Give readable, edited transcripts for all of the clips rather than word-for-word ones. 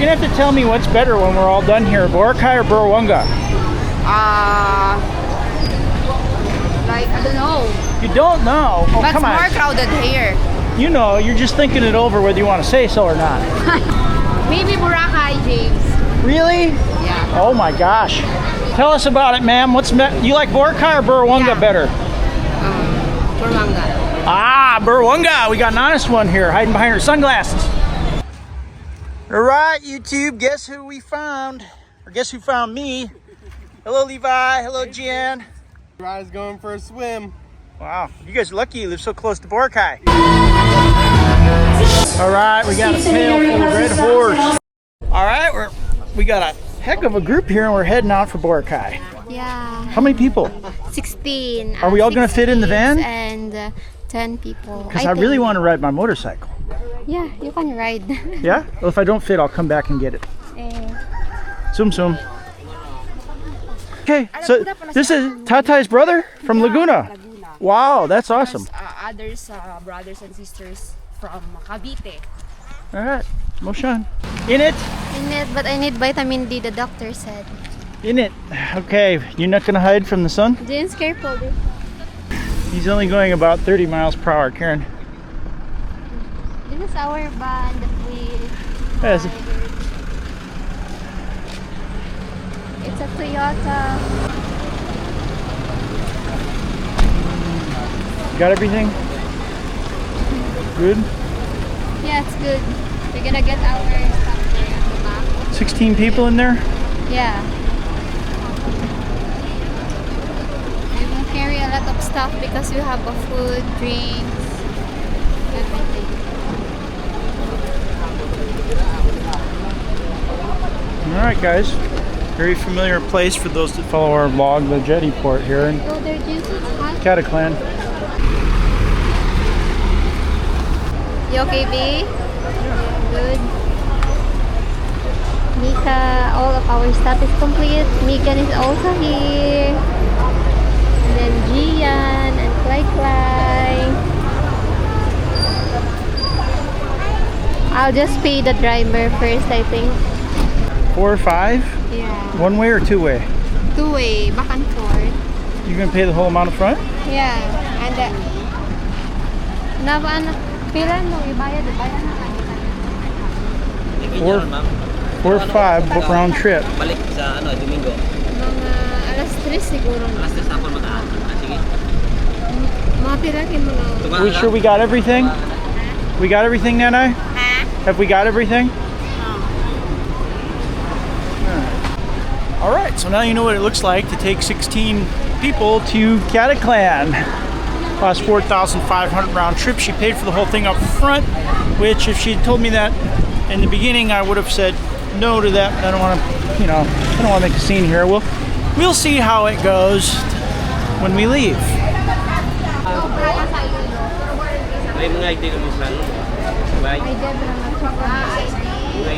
gonna have to tell me what's better when we're all done here, Boracay or Burawanga? Like, I don't know. You don't know? Oh, But come it's on. more crowded here. You know, you're just thinking it over whether you want to say so or not. Maybe Boracay, James. Really? Yeah. Oh my gosh. Tell us about it, ma'am. You like Boracay or Burawanga Yeah. better? Boracay. Ah, Burawanga. We got an honest one here, hiding behind her sunglasses. All right, YouTube, guess who we found? Or guess who found me? Hello, Levi. Hello, Jen. Levi's going for a swim. Wow, you guys are lucky you live so close to Boracay. All right, we got a pail full of red horse. All right, we got a heck of a group here and we're heading out for Boracay. Yeah. How many people? 16. Are we all gonna fit in the van? And 10 people. Because I really want to ride my motorcycle. Yeah, you can ride. Yeah? Well, if I don't fit, I'll come back and get it. Zoom, zoom. Okay, so this is Tatay's brother from Laguna. Wow, that's awesome. Others, brothers and sisters from Cavite. All right, Moshan. In it? In it, but I need vitamin D, the doctor said. In it. Okay, you're not gonna hide from the sun? James, careful. Dude. He's only going about 30 miles per hour, Karen. This is our band that we Yes. It's a Toyota. Got everything? Good? Yeah, it's good. We're gonna get our stuff there at the back. 16 people in there? Yeah. We will carry a lot of stuff because we have a food, drinks, everything. Alright guys, very familiar place for those that follow our vlog, the jetty port here in Oh, their juice is hot. Aklan. You okay, B? Yeah. Good. Mika, all of our stuff is complete. Megan is also here. And then Gian and Clay. I'll just pay the driver first, I think. 4 or 5? Yeah. One way or two way? Two-way, back and forth. You gonna pay the whole amount up front? Yeah. And pila no, ibayad na. 4 or 5 round trip. Balik sa Domingo. Mga alas 3 siguro. Alas 3 hapon mataan. Sige. Mga pila kayo mga. Are we sure we got everything? We got everything, Nanay? Have we got everything? All right, so now you know what it looks like to take 16 people to Aklan. Cost $4,500 round trip. She paid for the whole thing up front, which if she had told me that in the beginning, I would have said no to that. I don't want to, I don't want to make a scene here. We'll see how it goes when we leave. May mga ID ka mo sa ano? May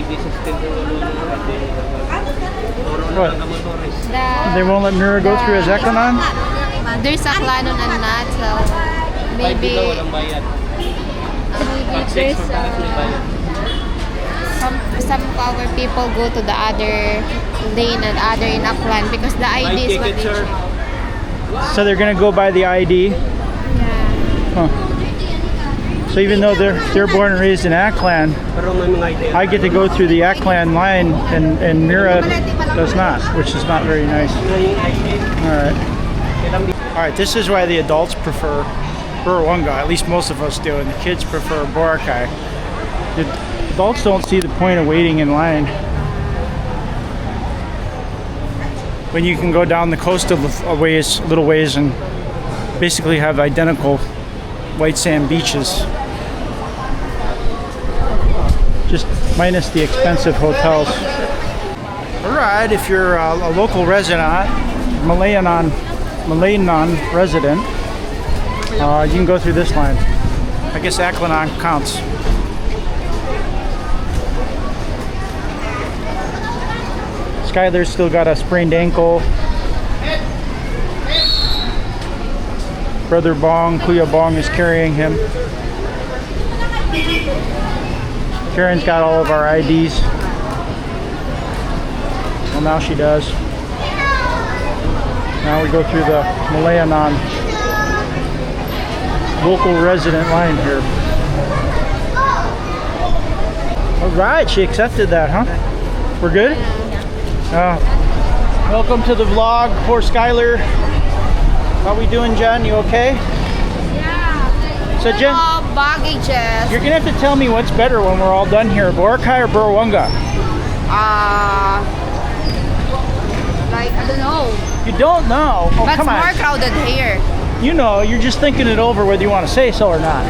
ID system ko What? They won't let Mira go through as Aklan? There's a Aklanon and not, so maybe there's some of our people go to the other lane and other in Aklan because the ID is what they check. So they're gonna go by the ID? Yeah. Huh. So even though they're born and raised in Aklan, I get to go through the Aklan line and Mira does not, which is not very nice. All right, this is why the adults prefer Burawanga, at least most of us do, and the kids prefer Boracay. The adults don't see the point of waiting in line when you can go down the coast a little ways and basically have identical white sand beaches, just minus the expensive hotels. All right, if you're a local resident, Malayanon resident, you can go through this line. I guess Aklan counts. Skylar's still got a sprained ankle. Brother Bong, Kuya Bong is carrying him. Karen's got all of our IDs. now she does. Now we go through the Malayanon local resident line here. All right, she accepted that, huh? We're good? Welcome to the vlog. Poor Skylar. How we doing, Jen? You okay? Yeah. So Jen, Baggages. you're gonna have to tell me what's better when we're all done here, Boracay or Burawanga? Like, I don't know. You don't know? Oh, But come it's on. more crowded here. You know, you're just thinking it over whether you want to say so or not.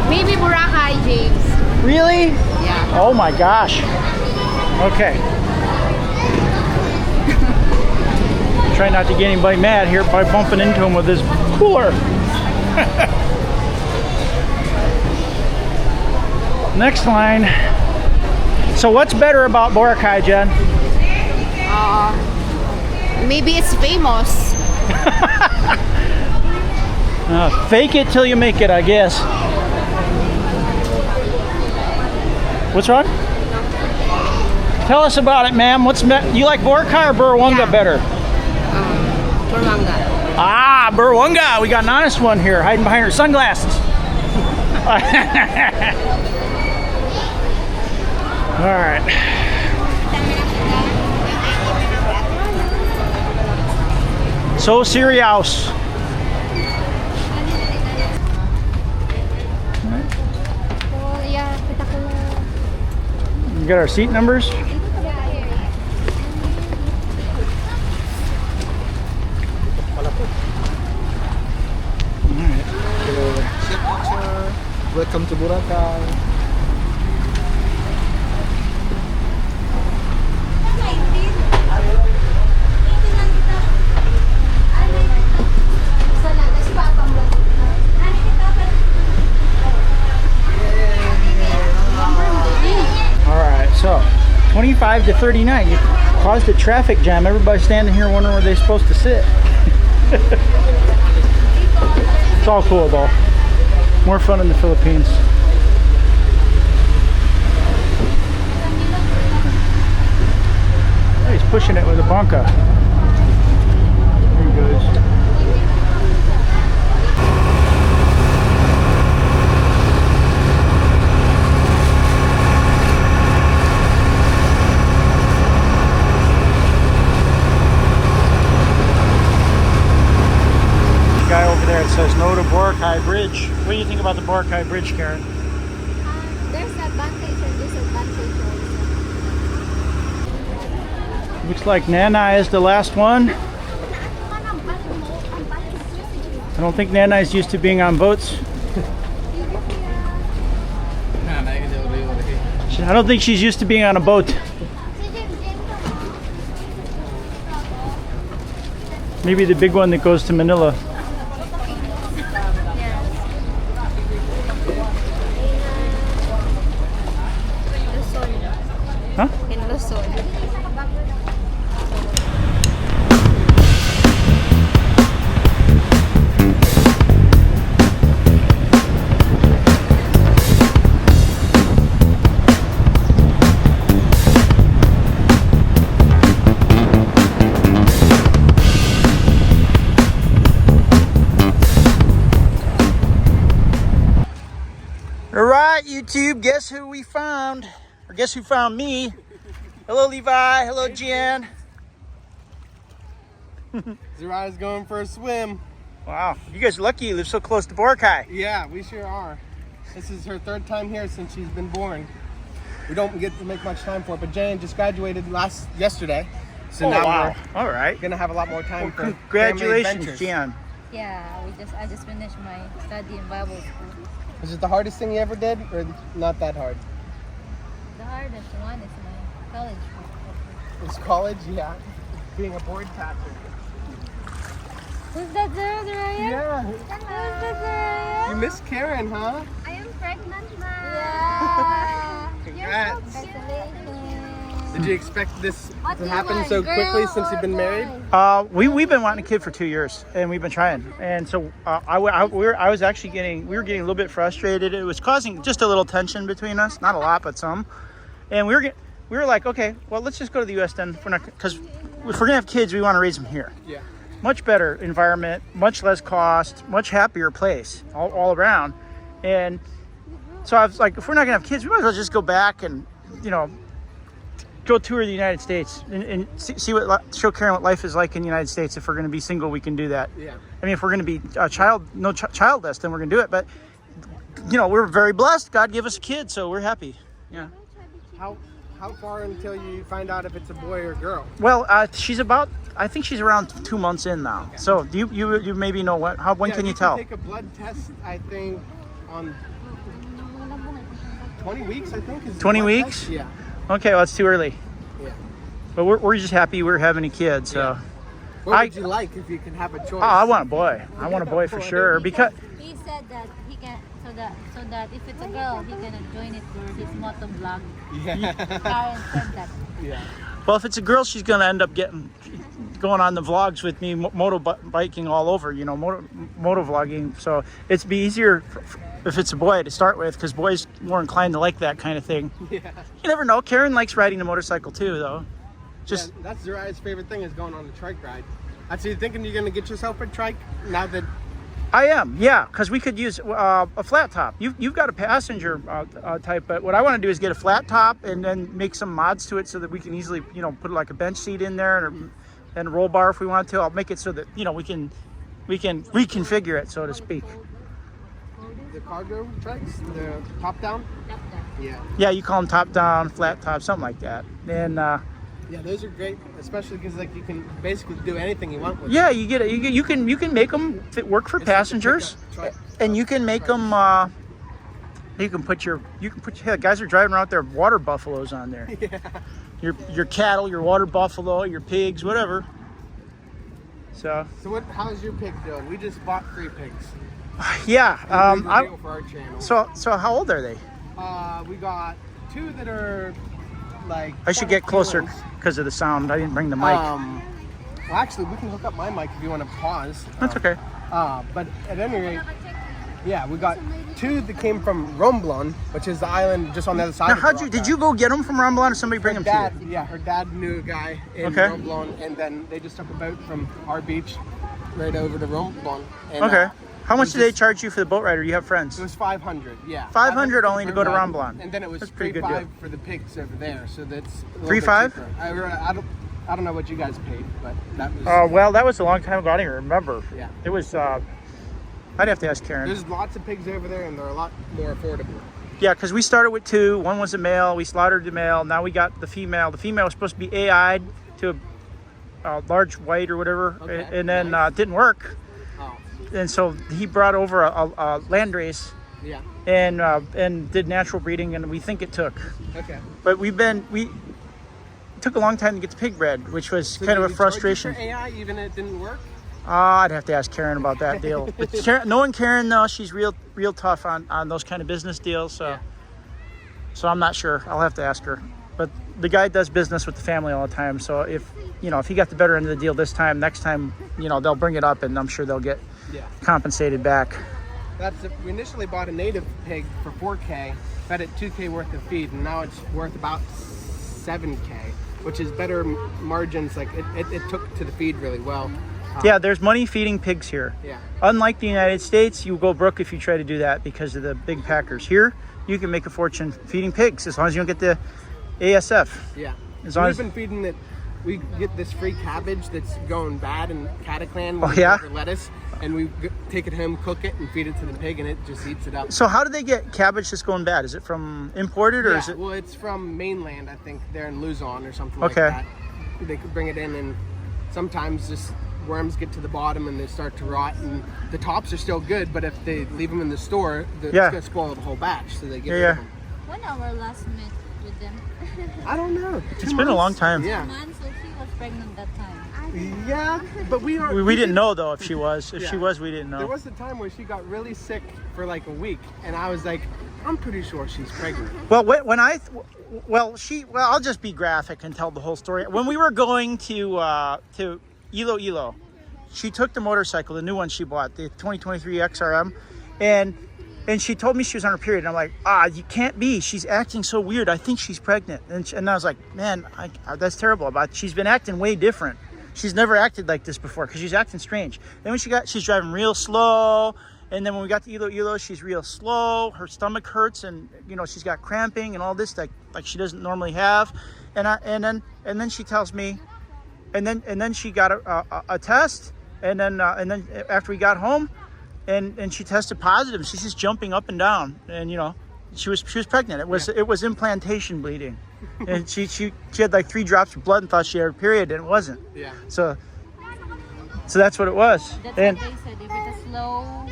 Maybe Boracay, James. Really? Yeah. Oh my gosh. Okay. Try not to get anybody mad here by bumping into him with this cooler. Next line. So what's better about Boracay, Jen? Maybe it's famous. Fake it till you make it, I guess. What's wrong? Tell us about it, ma'am. You like Boracay or Burawanga better? Boracay. Ah, Burawanga. We got an honest one here, hiding behind her sunglasses. All right. So serious. We got our seat numbers. Welcome to Boracay. Alright, so 25 to 39. You caused a traffic jam. Everybody's standing here wondering where they're supposed to sit. It's all cool though. More fun in the Philippines. Oh, he's pushing it with a banca. There he goes. Guy over there, it says no to Boracay Bridge. What do you think about the Boracay Bridge, Karen? There's advantage and disadvantage also. Looks like Nana is the last one. I don't think Nana is used to being on boats. I don't think she's used to being on a boat. Maybe the big one that goes to Manila. Huh? In Luzon. All right, YouTube, guess who we found? Or guess who found me? Hello, Levi. Hello, Jan. Zariah's going for a swim. Wow, you guys are lucky you live so close to Boracay. Yeah, we sure are. This is her third time here since she's been born. We don't get to make much time for it, but Jan just graduated yesterday. So now wow. All right. we're gonna have a lot more time for family Congratulations, adventures. Jan. Yeah, I just finished my study in Bible school. Was it the hardest thing you ever did, or not that hard? The hardest one is my college. It's college, yeah. Being a board catcher. Who's that there, Ryan? Yeah. Who's that You miss Karen, huh? I am pregnant now. Yeah. Congrats. Congratulations. Did you expect this to happen so quickly since you've been married? We've been wanting a kid for 2 years, and we've been trying. And so we were getting a little bit frustrated. It was causing just a little tension between us, not a lot, but some. And we were like, okay, well, let's just go to the U.S. then. Because if we're gonna have kids, we want to raise them here. Yeah. Much better environment, much less cost, much happier place all around. And so I was like, if we're not gonna have kids, we might as well just go back and, you know, go tour the United States and show Karen what life is like in the United States. If we're gonna be single, we can do that. Yeah. I mean, if we're gonna be childless, then we're gonna do it. But you know, we're very blessed. God gave us a kid, so we're happy. Yeah. How far until you find out if it's a boy or a girl? Well, I think she's around 2 months in now. Okay. So you maybe know when can you tell? Take a blood test, I think, on 20 weeks, I think. Is 20 weeks? Test? Yeah. Okay, well, it's too early. Yeah. But we're just happy we're having a kid, so. Yeah. What would you like if you could have a choice? Oh, I want a boy. I want a boy for sure. Because He said that he can, so that if it's a girl, he can join it for his moto vlog. Yeah. Karen said that. Yeah. well, if it's a girl, she's gonna end up going on the vlogs with me, biking all over. You know, moto vlogging. So it's be easier if it's a boy to start with, because boys more inclined to like that kind of thing. Yeah. You never know. Karen likes riding a motorcycle too, though. Just that's Zariah's favorite thing, is going on a trike ride. So you're thinking you're gonna get yourself a trike now that? I am, yeah, because we could use a flat top. You've got a passenger type, but what I want to do is get a flat top and then make some mods to it so that we can easily, you know, put like a bench seat in there and a roll bar if we want to. I'll make it so that, you know, we can reconfigure it, so to speak. The cargo trikes, the top down. Yeah. Yeah, you call them top down, flat top, something like that. And yeah, those are great, especially because like you can basically do anything you want with yeah, them. you can make them work for passengers, and you can make them. You can put yeah, guys are driving around with their water buffaloes on there. Yeah. Your cattle, your water buffalo, your pigs, whatever. So how's your pig doing? We just bought 3 pigs. yeah. For our channel. So how old are they? We got 2 that are like. I should get closer because of the sound. I didn't bring the mic. Well, actually, we can hook up my mic if you want to pause. That's okay. But at any rate, yeah, we got 2 that came from Romblon, which is the island just on the other side. Now, of did you go get them from Romblon, or somebody bring them to you? Yeah, her dad knew a guy in Romblon, and then they just took a boat from our beach right over to Romblon. And, okay. How much did they charge you for the boat ride, or you have friends? It was 500, yeah. 500 only to go to Romblon. And then it was 3.5 for the pigs over there, so that's 3.5? I don't know what you guys paid, but that was. Well, that was a long time ago. I don't even remember. Yeah. It was. I'd have to ask Karen. There's lots of pigs over there, and they're a lot more affordable. Yeah, because we started with 2. One was a male. We slaughtered the male. Now we got the female. The female was supposed to be AI'd to a large white or whatever, Okay, and then nice. it didn't work. Oh. And so he brought over a landrace. Yeah. And did natural breeding, and we think it took. Okay. But it took a long time to get the pig bred, which was So kind of did a he charge you frustration. for AI, even if it didn't work? I'd have to ask Karen about that deal. But knowing Karen, though, she's real tough on those kind of business deals. So, Yeah. so I'm not sure. I'll have to ask her. But the guy does business with the family all the time. So if he got the better end of the deal this time, next time, they'll bring it up, and I'm sure they'll get compensated back. We initially bought a native pig for $4K, fed it $2K worth of feed, and now it's worth about $7K, which is better margins. Like it took to the feed really well. Yeah, there's money feeding pigs here. Yeah. Unlike the United States, you go broke if you try to do that because of the big packers. Here, you can make a fortune feeding pigs as long as you don't get the ASF. Yeah. We've been feeding it. We get this free cabbage that's going bad in Cataclan. Oh, yeah? Lettuce, and we take it home, cook it, and feed it to the pig, and it just eats it up. So how do they get cabbage that's going bad? Is it from imported, or is it? Well, it's from mainland, I think. They're in Luzon or something Okay. like that. They could bring it in, and sometimes just worms get to the bottom and they start to rot, and the tops are still good, but if they leave them in the store, it's going to spoil the whole batch, so they get rid of them. When our last met with them? I don't know. It's been a long time. Yeah. 2 months, so she was pregnant that time. Yeah, but we didn't know, though, if she was. If she was, we didn't know. There was a time where she got really sick for like a week, and I was like, I'm pretty sure she's pregnant. Well, I'll just be graphic and tell the whole story. When we were going to Ilo, she took the motorcycle, the new one she bought, the 2023 XRM, and And she told me she was on her period. And I'm like, you can't be. She's acting so weird. I think she's pregnant. And I was like, man, that's terrible. She's been acting way different. She's never acted like this before because she's acting strange. Then when she's driving real slow. And then when we got to Iloilo, she's real slow. Her stomach hurts, and she's got cramping and all this like she doesn't normally have. And then she tells me, and then she got a test, and then after we got home. And she tested positive. She's just jumping up and down, and she was pregnant. It was implantation bleeding, and she had like 3 drops of blood and thought she had her period, and it wasn't. Yeah. So that's what it was. That's And what they said. If it's a slow,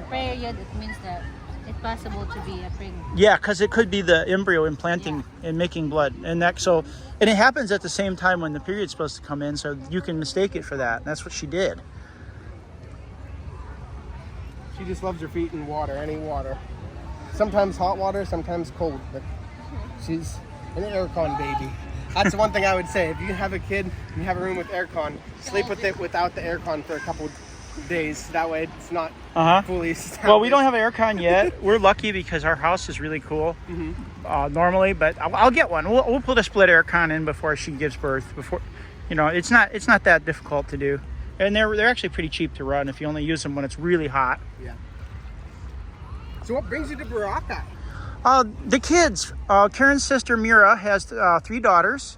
period, it means that it's possible to be a pregnant. yeah, because it could be the embryo implanting and making blood, and it happens at the same time when the period's supposed to come in, so you can mistake it for that. And that's what she did. She just loves her feet in water, any water. Sometimes hot water, sometimes cold. But she's an aircon baby. That's the one thing I would say. If you have a kid and you have a room with aircon, sleep with it without the aircon for a couple days. That way it's not fully established. Well, we don't have an aircon yet. We're lucky because our house is really cool normally, but I'll get one. We'll put a split aircon in before she gives birth. It's not that difficult to do. And they're actually pretty cheap to run if you only use them when it's really hot. Yeah. So what brings you to Boracay? The kids. Karen's sister Mira has 3 daughters,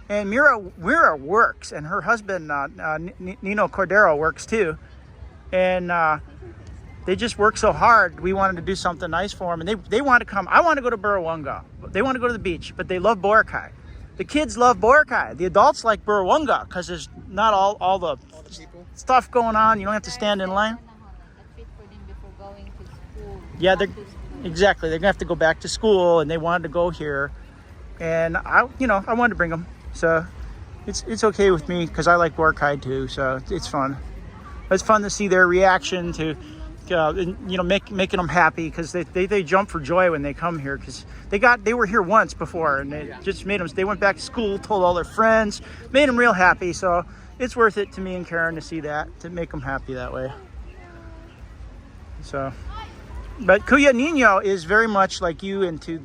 and Mira works, and her husband Nino Cordero works too, and they just work so hard. We wanted to do something nice for them, and they want to come. I want to go to Burrawunga. They want to go to the beach, but they love Boracay. The kids love Boracay. The adults like Burrawunga because there's not all the stuff going on. You don't have to stand in line. Yeah, exactly. They're gonna have to go back to school, and they wanted to go here, and I wanted to bring them. So it's okay with me because I like Boracay too. So it's fun. It's fun to see their reaction to, making them happy because they jump for joy when they come here because they were here once before, and it just made them. They went back to school, told all their friends, made them real happy. So it's worth it to me and Karen to see that, to make them happy that way. So, but Kuya Nino is very much like you into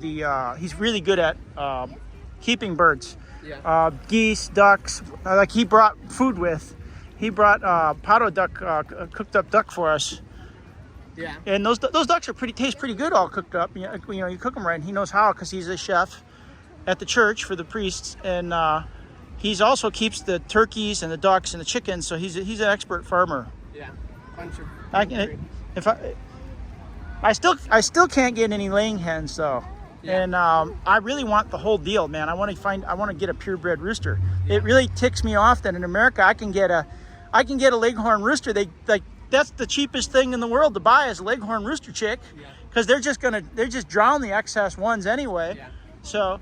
he's really good at keeping birds. Yeah. Geese, ducks, like he brought food with. He brought pato duck, cooked up duck for us. Yeah. And those ducks taste pretty good all cooked up. You cook them right, and he knows how because he's a chef at the church for the priests, and he's also keeps the turkeys and the ducks and the chickens. So he's an expert farmer. Yeah. I still can't get any laying hens though. Yeah. And I really want the whole deal, man. I want to get a purebred rooster. Yeah. It really ticks me off that in America I can get a leghorn rooster. That's the cheapest thing in the world to buy is a leghorn rooster chick, because they're just drown the excess ones anyway. Yeah. So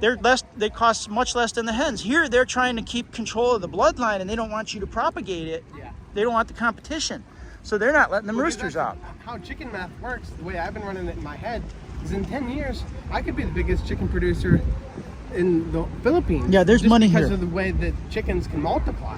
they cost much less than the hens. Here they're trying to keep control of the bloodline, and they don't want you to propagate it. Yeah. They don't want the competition, so they're not letting them roosters out. How chicken math works, the way I've been running it in my head, is in 10 years I could be the biggest chicken producer in the Philippines. Yeah, there's money here because of the way that chickens can multiply.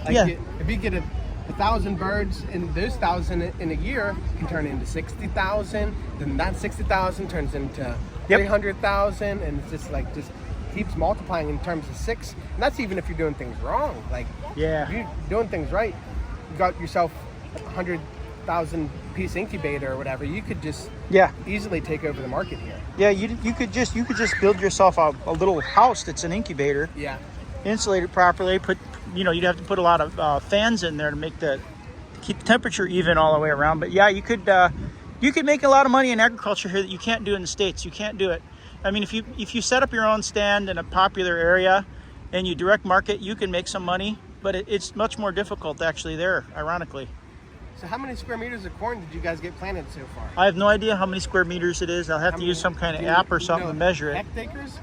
If you get 1,000 birds, and those 1,000 in a year can turn into 60,000. Then that 60,000 turns into 300,000, and it's just keeps multiplying in terms of 6. And that's even if you're doing things wrong. If you're doing things right, you got yourself 100,000 piece incubator or whatever. You could just easily take over the market here. Yeah, you could just build yourself a little house that's an incubator. Yeah. Insulate it properly. You'd have to put a lot of fans in there to keep the temperature even all the way around. But yeah, you could make a lot of money in agriculture here that you can't do in the States. You can't do it. I mean, if you set up your own stand in a popular area and you direct market, you can make some money. But it's much more difficult actually there, ironically. So how many square meters of corn did you guys get planted so far? I have no idea how many square meters it is. I'll have to use some kind of app or something to measure it. Hectares?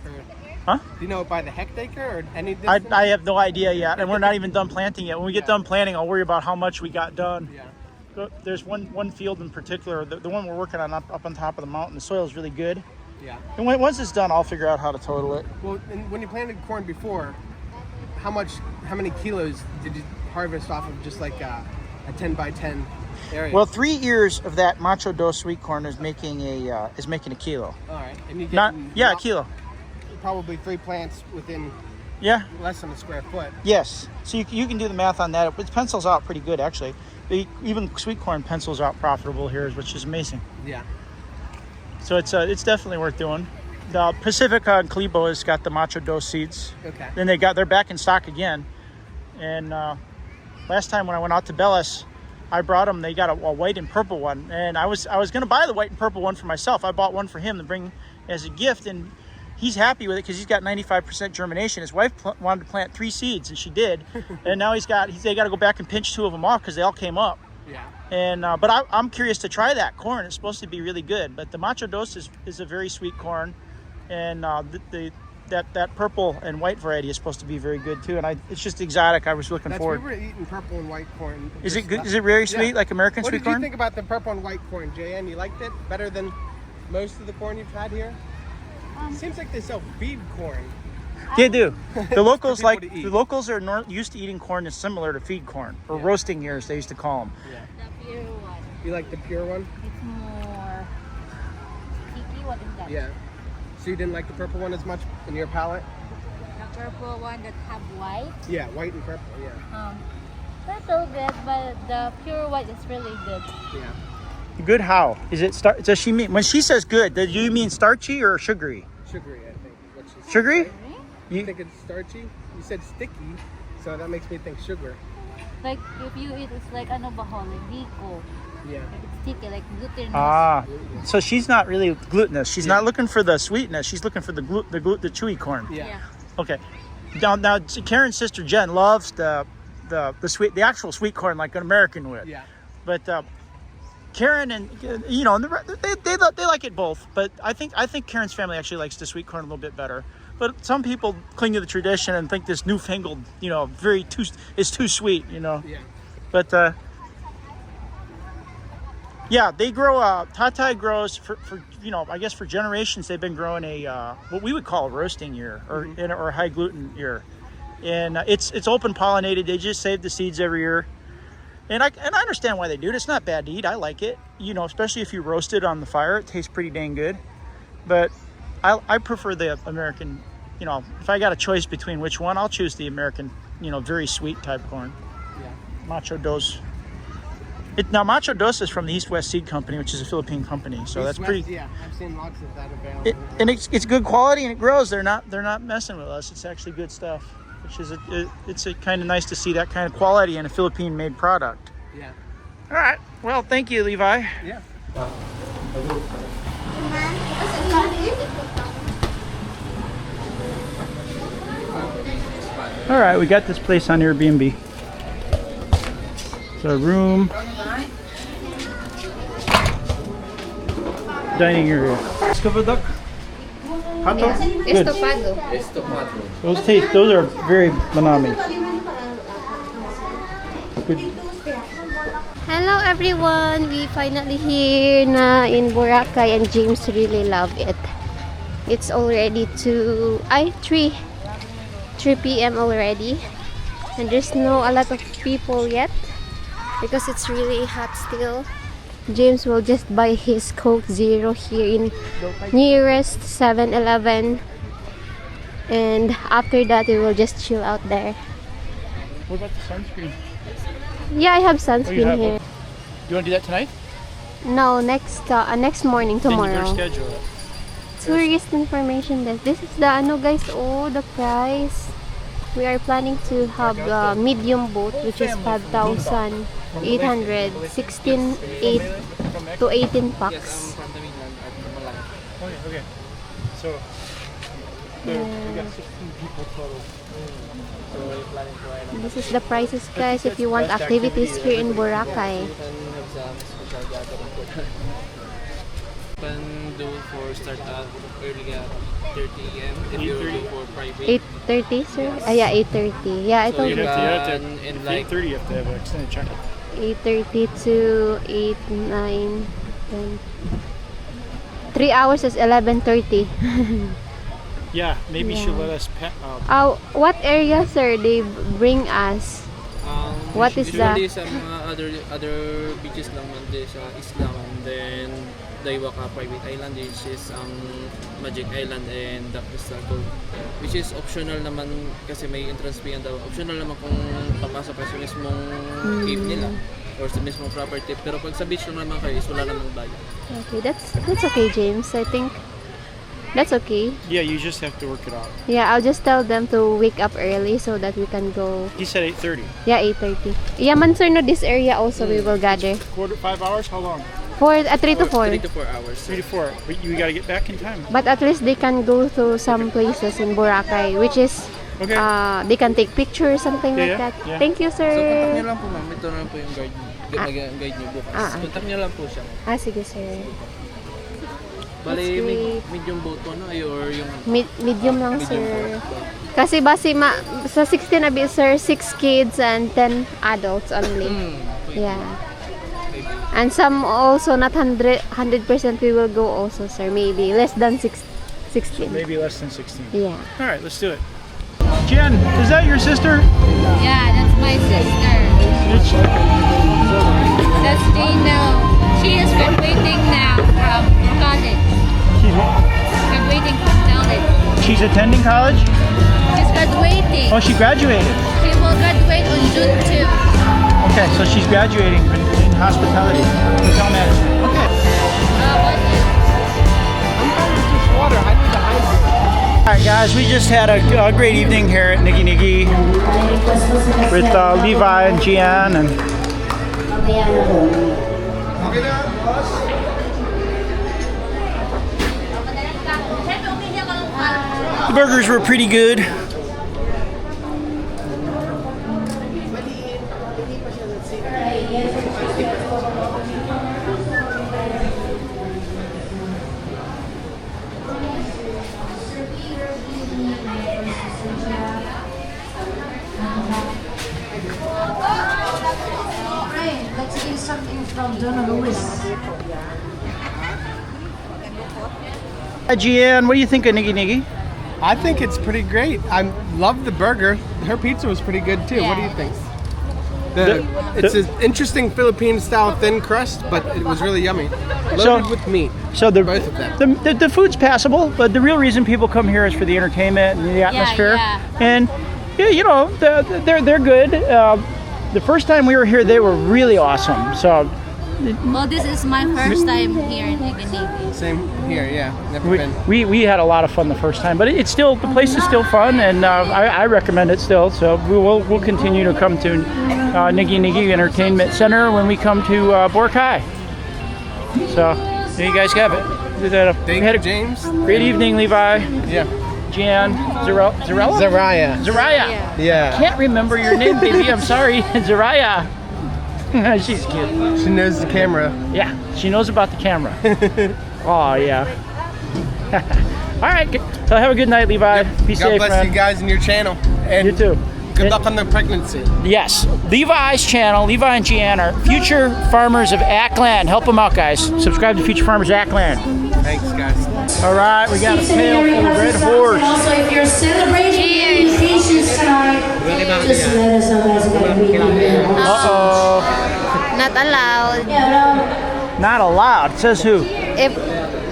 Huh? Do you know it by the hectare or any distance? I have no idea yet, and we're not even done planting yet. When we get done planting, I'll worry about how much we got done. Yeah. There's one field in particular, the one we're working on up on top of the mountain. The soil is really good. Yeah. And once it's done, I'll figure out how to total it. Well, and when you planted corn before, how many kilos did you harvest off of just like a 10 by 10 area. Well, 3 ears of that Macho Dos sweet corn is making a kilo. All right, and you get A kilo. probably 3 plants within Yeah. less than a square foot. Yes. So you can do the math on that. It pencils out pretty good, actually. Even sweet corn pencils out profitable here, which is amazing. Yeah. So it's definitely worth doing. The Pacifica and Calibo has got the Macho Dos seeds. Okay. Then they're back in stock again. And last time when I went out to Bellis, I brought them. They got a white and purple one, and I was going to buy the white and purple one for myself. I bought one for him to bring as a gift, and he's happy with it because he's got 95% germination. His wife wanted to plant 3 seeds, and she did. And now they got to go back and pinch 2 of them off because they all came up. Yeah. And but I'm curious to try that corn. It's supposed to be really good. But the Macho Dos is a very sweet corn, and that purple and white variety is supposed to be very good too. And it's just exotic. I was looking forward. We were eating purple and white corn. Is it good? Is it very sweet, like American sweet corn? What did you think about the purple and white corn, JN? You liked it better than most of the corn you've had here? Seems like they sell feed corn. They do. The locals For people to eat. the locals are used to eating corn that's similar to feed corn or roasting ears. They used to call them. Yeah. The pure one. You like the pure one? It's more sticky. What is that? Yeah. So you didn't like the purple one as much in your palate? The purple one that have white. Yeah, white and purple. Yeah. That's so good, but the pure white is really good. Yeah. Good how? Is it does she mean when she says good, do you mean starchy or sugary? Sugary, I think. What she said, Sugary? right? You think it's starchy? You said sticky, so that makes me think sugar. Like if you eat, it's like ano ba Dico. Yeah. If it's sticky, like glutinous. Ah, so she's not really glutinous. She's not looking for the sweetness. She's looking for the chewy corn. Yeah. Okay. Now Karen's sister Jen loves the actual sweet corn like an American would. Yeah. But Karen and they like it both. But I think Karen's family actually likes the sweet corn a little bit better. But some people cling to the tradition and think this newfangled, is too sweet, Yeah. But yeah, they grow. Tatai grows for I guess for generations they've been growing a what we would call a roasting ear or high gluten ear, and it's open pollinated. They just save the seeds every year, and I understand why they do it. It's not bad to eat. I like it, especially if you roast it on the fire. It tastes pretty dang good, but I prefer the American. If I got a choice between which one, I'll choose the American. Very sweet type corn. Yeah. Macho Dos. Now Macho Dos is from the East West Seed Company, which is a Philippine company, so that's pretty. Yeah, I've seen lots of that available. And it's good quality and it grows. They're not messing with us. It's actually good stuff, which is it's kind of nice to see that kind of quality in a Philippine-made product. Yeah. All right. Well, thank you, Levi. Yeah. All right, we got this place on Airbnb. It's a room, dining area. Escavaduck? Hato? Good. Estopado. Those are very manami. Good. Hello everyone! We finally here na in Boracay and James really love it. It's already 3 p.m. already and there's a lot of people yet because it's really hot still. James will just buy his Coke Zero here in nearest 7-Eleven and after that we will just chill out there. What about the sunscreen? Yeah, I have sunscreen here. You want to do that tonight? No, next morning, Then you tomorrow. better schedule it. Tourist information desk. This is the guys, the price. We are planning to have a medium boat which is 5,800, 8 to 18 packs. Okay. So we got 16 people total. So we're planning to ride. This is the prices guys if you want activities here in Boracay. Can do for start early at 30 a.m. if you do for private. 8:30, sir? Yeah, 8:30. Yeah, I told You you. have to in like 8:30 you have to have an extended check-in. 8:30 to 8, 9, 10. 3 hours is 11:30. Yeah, maybe she'll let us pet. What area, sir, they bring us? What is Usually that? sa mga other beaches lang man din sa Islam, and then Daiwaka Private Island, which is ang Magic Island, and the Crystal Cove, which is optional naman kasi may entrance fee, and optional naman kung papasok kayo sa mismong cave nila or sa mismong property. Pero pag sa beach lang naman kayo is wala namang bayad. Okay, that's okay, James. I think that's okay. Yeah, you just have to work it out. Yeah, I'll just tell them to wake up early so that we can go. He said 8:30. Yeah, 8:30. Yeah, man, sir, no, this area also we will gather. 5 hours? How long? For 3 to 4. 3 to 4 hours. 3 to 4. But you gotta get back in time. But at least they can go to some places in Boracay, which is Okay. they can take pictures, something like Yeah, that. yeah. Thank you, So contact niyo sir. lang po ma'am, ito na lang po yung guide niyo bukas. Contact niyo lang po siya. Sige, sir. Bali, great. medium boat po, no? Or yung Medium lang, medium sir. boat. Kasi basi sa 16 na sir, 6 kids and 10 adults only. Yeah. And some also not 100% we will go also, sir. Maybe less than 16. Maybe less than 16. Yeah. All right, let's do it. Jen, is that your sister? Yeah, that's my sister. That's Gino. She is graduating now from college. Graduating from college. She's attending college? She's graduating. Oh, she graduated. She will graduate on June 2. Okay, so she's graduating in hospitality, hotel management. Okay. Water. I need to hydrate. All right, guys, we just had a great evening here at Nigi Nigi with Levi and Gian, and the burgers were pretty good. Let's eat something from Donna Lewis. Hi, Gian, what do you think of Nigi Nigi? I think it's pretty great. I love the burger. Her pizza was pretty good too. What do you think? It's an interesting Philippine style thin crust, but it was really yummy. Loaded with meat. So Both of them. the food's passable, but the real reason people come here is for the entertainment and the atmosphere. yeah. And yeah, you know, they're good. The first time we were here, they were really awesome. So Well, this is my first time here in Iganigi. Same here, yeah. Never been. we had a lot of fun the first time, but it's still, the place is still fun, and I recommend it still. So we'll continue to come to Nigi Nigi Entertainment Center when we come to Boracay. So there you guys have it. We had Thank a you, James. great evening, Levi, Yeah. Jan, Zarella. Zaraya. Zaraya. Yeah. Can't remember your name, baby. I'm sorry, Zaraya. She's cute. She knows the camera. Yeah, she knows about the camera. Oh yeah. All right. So have a good night, Levi. Be God safe, bless man. you guys and your channel. And You too. good luck on the pregnancy. Yes, Levi's channel, Levi and Gian are Future Farmers of Aklan. Help them out, guys. Subscribe to Future Farmers Aklan. Thanks, guys. All right, we got a pail full of red horse. Also, if you're celebrating your vacations tonight, just let us know, guys. We're gonna be here. Uh-oh. Not allowed. Not allowed. Says who? If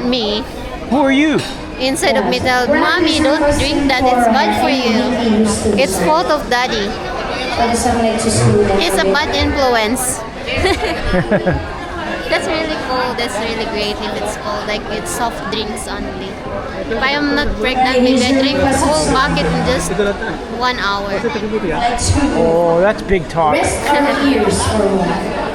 me Who are you? inside of me tell, Mommy, don't drink that. It's bad for you. It's fault of Daddy. It's a bad influence. That's really cool. That's really great if it's cold. Like it's soft drinks only. If I am not pregnant, maybe I drink a whole bucket in just 1 hour. Oh, that's big talk. Rest our ears for a while.